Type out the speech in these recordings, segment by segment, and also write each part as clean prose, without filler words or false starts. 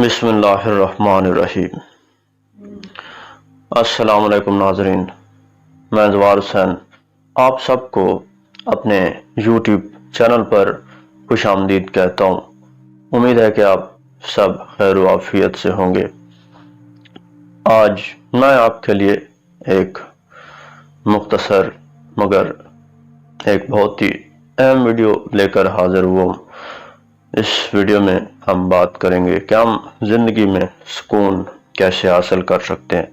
بسم اللہ الرحمن الرحیم۔ السلام علیکم ناظرین، میں زوار حسین آپ سب کو اپنے یوٹیوب چینل پر خوش آمدید کہتا ہوں۔ امید ہے کہ آپ سب خیر و عافیت سے ہوں گے۔ آج میں آپ کے لیے ایک مختصر مگر ایک بہت ہی اہم ویڈیو لے کر حاضر ہوا ہوں۔ اس ویڈیو میں ہم بات کریں گے کہ ہم زندگی میں سکون کیسے حاصل کر سکتے ہیں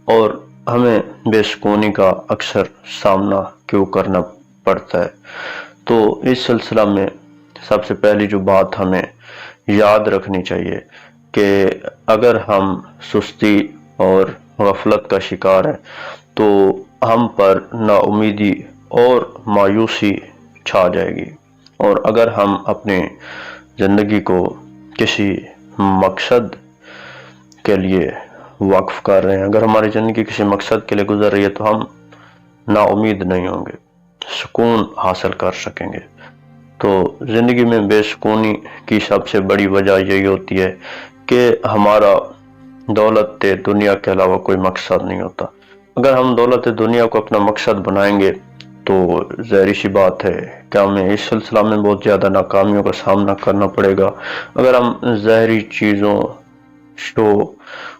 اور ہمیں بے سکونی کا اکثر سامنا کیوں کرنا پڑتا ہے۔ تو اس سلسلہ میں سب سے پہلی جو بات ہمیں یاد رکھنی چاہیے کہ اگر ہم سستی اور غفلت کا شکار ہیں تو ہم پر نا امیدی اور مایوسی چھا جائے گی، اور اگر ہم اپنی زندگی کو کسی مقصد کے لیے وقف کر رہے ہیں، اگر ہماری زندگی کسی مقصد کے لیے گزر رہی ہے تو ہم نا امید نہیں ہوں گے، سکون حاصل کر سکیں گے۔ تو زندگی میں بے سکونی کی سب سے بڑی وجہ یہی ہوتی ہے کہ ہمارا دولت دنیا کے علاوہ کوئی مقصد نہیں ہوتا۔ اگر ہم دولت دنیا کو اپنا مقصد بنائیں گے تو ظاہر سی بات ہے کہ ہمیں اس سلسلہ میں بہت زیادہ ناکامیوں کا سامنا کرنا پڑے گا۔ اگر ہم ظاہری چیزوں، شو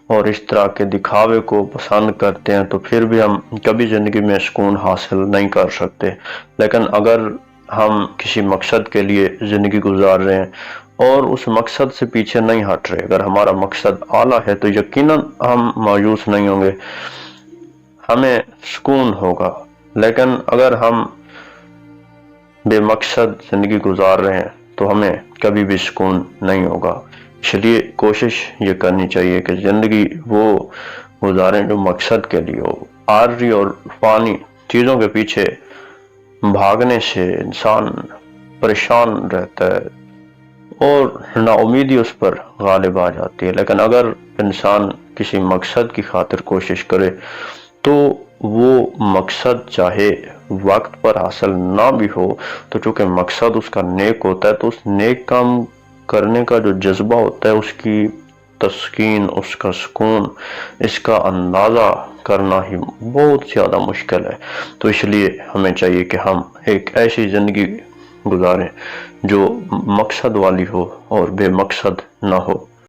اور اس طرح کے دکھاوے کو پسند کرتے ہیں تو پھر بھی ہم کبھی زندگی میں سکون حاصل نہیں کر سکتے۔ لیکن اگر ہم کسی مقصد کے لیے زندگی گزار رہے ہیں اور اس مقصد سے پیچھے نہیں ہٹ رہے، اگر ہمارا مقصد اعلیٰ ہے تو یقیناً ہم مایوس نہیں ہوں گے، ہمیں سکون ہوگا۔ لیکن اگر ہم بے مقصد زندگی گزار رہے ہیں تو ہمیں کبھی بھی سکون نہیں ہوگا۔ اس لیے کوشش یہ کرنی چاہیے کہ زندگی وہ گزاریں جو مقصد کے لیے ہو۔ عارضی اور فانی چیزوں کے پیچھے بھاگنے سے انسان پریشان رہتا ہے اور نا امیدی اس پر غالب آ جاتی ہے۔ لیکن اگر انسان کسی مقصد کی خاطر کوشش کرے تو وہ مقصد چاہے وقت پر حاصل نہ بھی ہو تو چونکہ مقصد اس کا نیک ہوتا ہے تو اس نیک کام کرنے کا جو جذبہ ہوتا ہے، اس کی تسکین، اس کا سکون، اس کا اندازہ کرنا ہی بہت زیادہ مشکل ہے۔ تو اس لیے ہمیں چاہیے کہ ہم ایک ایسی زندگی گزاریں جو مقصد والی ہو اور بے مقصد نہ ہو۔